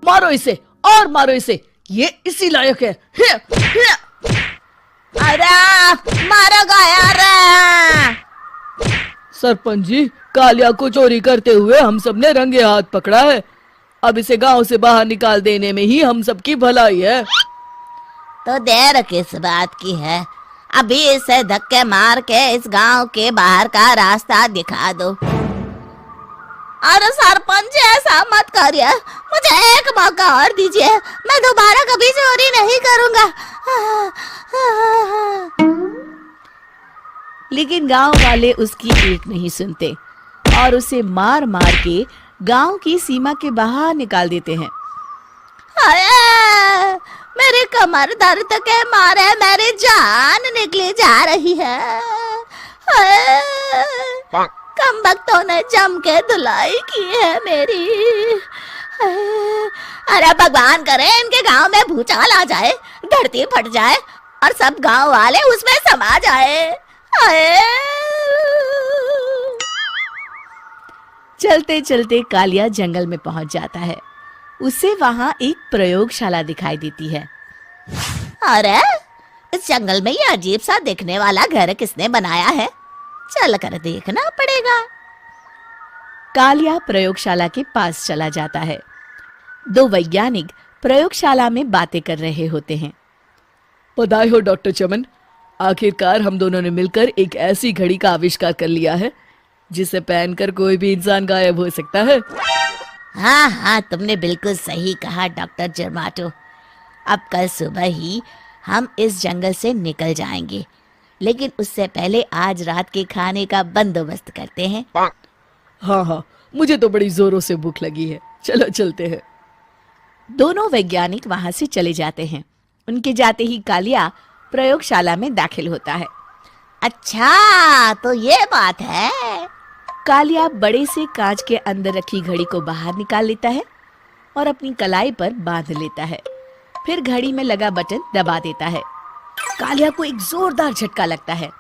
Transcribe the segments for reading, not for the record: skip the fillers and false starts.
मारो इसे और मारो इसे, ये इसी लायक है। अरे मारो यार। सरपंच जी, कालिया को चोरी करते हुए हम सब ने रंगे हाथ पकड़ा है। अब इसे गांव से बाहर निकाल देने में ही हम सबकी भलाई है। तो देर किस बात की है, अभी इसे धक्के मार के इस गांव के बाहर का रास्ता दिखा दो। अरे सरपंच ऐसा मत करिए, मुझे एक मौका और दीजिए, मैं दोबारा कभी चोरी नहीं करूंगा। लेकिन गांव वाले उसकी एक नहीं सुनते और उसे मार मार के गांव की सीमा के बाहर निकाल देते हैं। मेरी कमर दर्द के मारे मेरी जान निकली जा रही है। कमबख्तों ने जम के धुलाई की है मेरी। अरे भगवान करे इनके गांव में भूचाल आ जाए, धरती फट जाए और सब गांव वाले उसमें समा जाए। चलते चलते कालिया जंगल में पहुंच जाता है। उसे वहां एक प्रयोगशाला दिखाई देती है। अरे इस जंगल में ये अजीब सा दिखने वाला घर किसने बनाया है, चल कर देखना पड़ेगा। कालिया प्रयोगशाला के पास चला जाता है। दो वैज्ञानिक प्रयोगशाला में बातें कर रहे होते हैं। बधाई हो डॉक्टर चमन, आखिरकार हम दोनों ने मिलकर एक ऐसी घड़ी का आविष्कार कर लिया है जिसे पहनकर कोई भी इंसान गायब हो सकता है। हाँ हाँ, तुमने बिल्कुल सही कहा डॉक्टर जर्माटो। अब कल सुबह ही हम इस जंगल से निकल जाएंगे, लेकिन उससे पहले आज रात के खाने का बंदोबस्त करते हैं। हाँ हाँ, मुझे तो बड़ी जोरों से भूख लगी है, चलो चलते हैं। दोनों वैज्ञानिक वहां से चले जाते हैं। उनके जाते ही कालिया प्रयोगशाला में दाखिल होता है। अच्छा तो ये बात है। कालिया बड़े से कांच के अंदर रखी घड़ी को बाहर निकाल लेता है और अपनी कलाई पर बांध लेता है। फिर घड़ी में लगा बटन दबा देता है। कालिया को एक जोरदार झटका लगता है।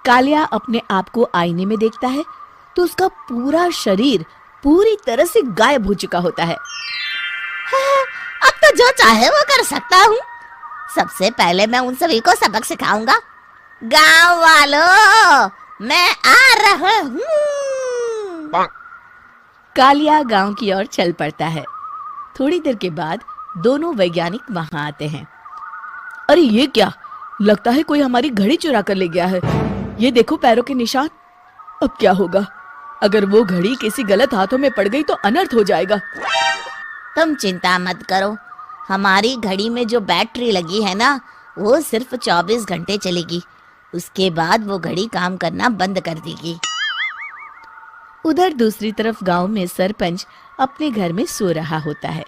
कालिया अपने आप को आईने में देखता है तो उसका पूरा शरीर पूरी तरह से गायब हो चुका होता है। अब तो जो चाहे वो कर सकता हूँ। सबसे पहले मैं उन सभी को सबक सिखाऊंगा। गांव वालों, मैं आ रहा हूँ। कालिया गांव की ओर चल पड़ता है। थोड़ी देर के बाद दोनों वैज्ञानिक वहां आते हैं। अरे ये क्या, लगता है कोई हमारी घड़ी चुरा कर ले गया है। ये देखो पैरों के निशान। अब क्या होगा, अगर वो घड़ी किसी गलत हाथों में पड़ गई तो अनर्थ हो जाएगा। तुम चिंता मत करो, हमारी घड़ी में जो बैटरी लगी है ना, वो सिर्फ 24 घंटे चलेगी। उसके बाद वो घड़ी काम करना बंद कर देगी। उधर दूसरी तरफ गांव में सरपंच अपने घर में सो रहा होता है।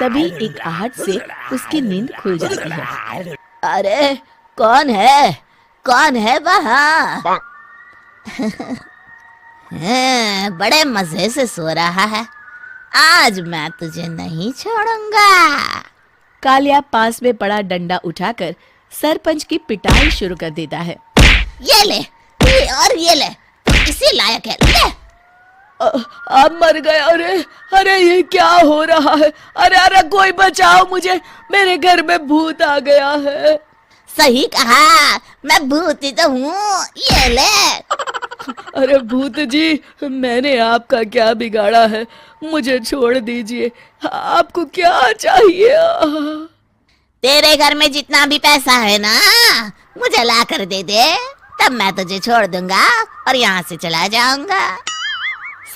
तभी एक आहट से उसकी नींद खुल जाती है। अरे कौन है, कौन है वहाँ? बड़े मजे से सो रहा है, आज मैं तुझे नहीं छोड़ूंगा। कालिया पास में पड़ा डंडा उठाकर सरपंच की पिटाई शुरू कर देता है। ये ले, ये ले, इसी लायक है, ले। आप मर गए। अरे अरे ये क्या हो रहा है? अरे अरे कोई बचाओ मुझे, मेरे घर में भूत आ गया है। सही कहा, मैं भूत ही तो हूँ, ये ले। अरे भूत जी, मैंने आपका क्या बिगाड़ा है, मुझे छोड़ दीजिए। आपको क्या चाहिए? तेरे घर में जितना भी पैसा है ना, मुझे ला कर दे दे, तब मैं तुझे छोड़ दूंगा और यहाँ से चला जाऊंगा।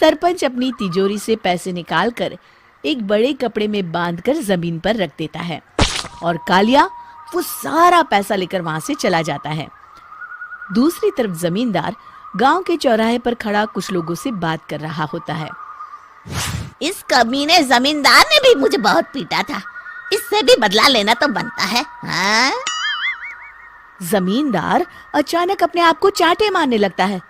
सरपंच अपनी तिजोरी से पैसे निकालकर एक बड़े कपड़े में बांधकर जमीन पर रख देता है और कालिया वो सारा पैसा लेकर वहां से चला जाता है। दूसरी तरफ जमींदार गांव के चौराहे पर खड़ा कुछ लोगों से बात कर रहा होता है। इस कमीने जमींदार ने भी मुझे बहुत पीटा था, इससे भी बदला लेना तो बनता है। हाँ? जमींदार अचानक अपने आप को चांटे मारने लगता है।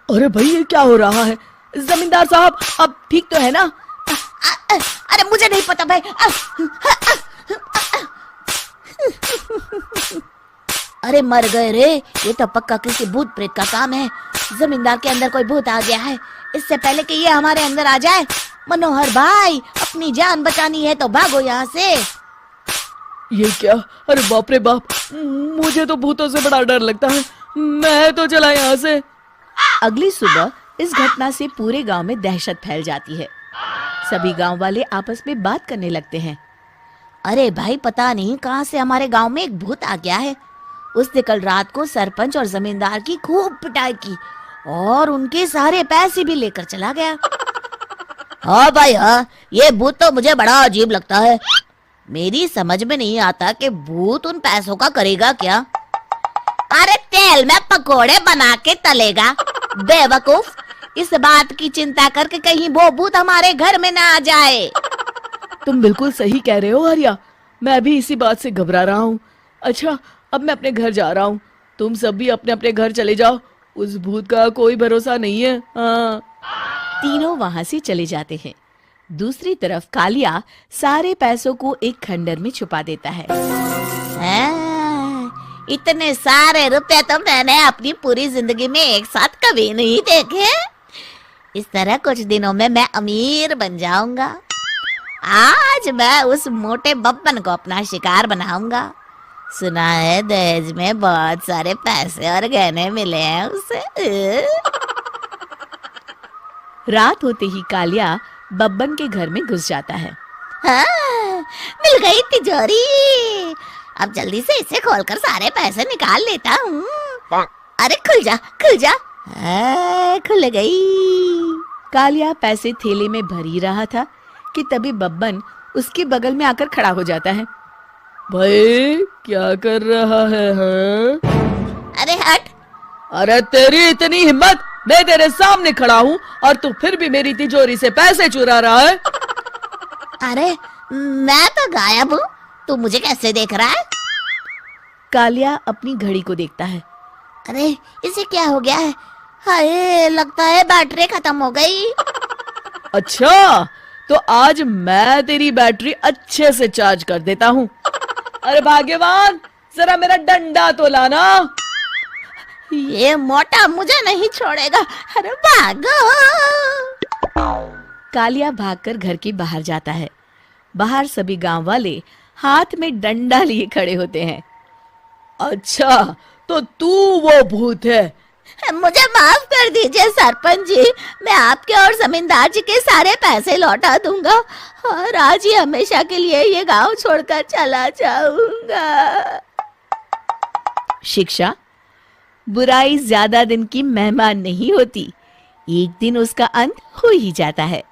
अरे भाई ये क्या हो रहा है? जमींदार साहब अब ठीक तो है ना? अरे मुझे नहीं पता भाई। अरे मर गए रे, ये तो पक्का किसी भूत प्रेत का काम है। जमींदार के अंदर कोई भूत आ गया है। इससे पहले कि ये हमारे अंदर आ जाए, मनोहर भाई अपनी जान बचानी है तो भागो यहाँ से। ये क्या? अरे बाप रे बाप, मुझे तो भूतों से बड़ा डर लगता है। मैं तो चला यहाँ से। अगली सुबह इस घटना से पूरे गांव में दहशत फैल जाती है। सभी गांव वाले आपस में बात करने लगते हैं। अरे भाई, पता नहीं कहाँ से हमारे गांव में एक भूत आ गया है। उसने कल रात को सरपंच और जमींदार की खूब पिटाई की और उनके सारे पैसे भी लेकर चला गया। हाँ भाई हाँ, ये भूत तो मुझे बड़ा अजीब लगता है। मेरी समझ में नहीं आता कि भूत उन पैसों का करेगा क्या। अरे तेल में पकोड़े बना के तलेगा बेवकूफ। इस बात की चिंता करके कहीं वो भूत हमारे घर में ना आ जाए। तुम बिल्कुल सही कह रहे हो आर्या, मैं भी इसी बात से घबरा रहा हूँ। अच्छा, अब मैं अपने घर जा रहा हूँ। तुम सब भी अपने अपने घर चले जाओ। उस भूत का कोई भरोसा नहीं है। हाँ। तीनों वहां से चले जाते हैं। दूसरी तरफ कालिया सारे पैसों को एक खंडर में छुपा देता है। इतने सारे रुपए तो मैंने अपनी पूरी जिंदगी में एक साथ कभी नहीं देखे। इस तरह कुछ दिनों में मैं अमीर बन जाऊंगा। आज मैं उस मोटे बब्बन को अपना शिकार बनाऊंगा। सुना है दहेज में बहुत सारे पैसे और गहने मिले हैं उसे। रात होते ही कालिया बब्बन के घर में घुस जाता है। हाँ, मिल गई तिजोरी। अब जल्दी से इसे खोलकर सारे पैसे निकाल लेता हूँ। अरे खुल जा खुल जा। खुल गई। कालिया पैसे थैले में भर ही रहा था कि तभी बब्बन उसके बगल में आकर खड़ा हो जाता है। भाई क्या कर रहा है? हाँ? अरे हट। अरे तेरी इतनी हिम्मत, मैं तेरे सामने खड़ा हूँ और तू फिर भी मेरी तिजोरी से पैसे चुरा रहा है। अरे मैं तो गायब हूँ, तू मुझे कैसे देख रहा है? कालिया अपनी घड़ी को देखता है। अरे इसे क्या हो गया है? हाय, लगता है बैटरी खत्म हो गई। अच्छा, तो आज मैं तेरी बैटरी अच्छे से चार्ज कर देता हूँ। अरे भाग्यवान, जरा मेरा डंडा तो लाना। ये मोटा मुझे नहीं छोड़ेगा। अरे भागो। कालिया भागकर घर के बाहर जाता है। बाहर सभी गांव वाले हाथ में डंडा लिए खड़े होते हैं। अच्छा, तो तू वो भूत है? मुझे माफ कर दीजिए सरपंच जी, मैं आपके और जमींदार जी के सारे पैसे लौटा दूंगा और आज ही हमेशा के लिए ये गांव छोड़कर चला जाऊंगा। शिक्षा: बुराई ज्यादा दिन की मेहमान नहीं होती, एक दिन उसका अंत हो ही जाता है।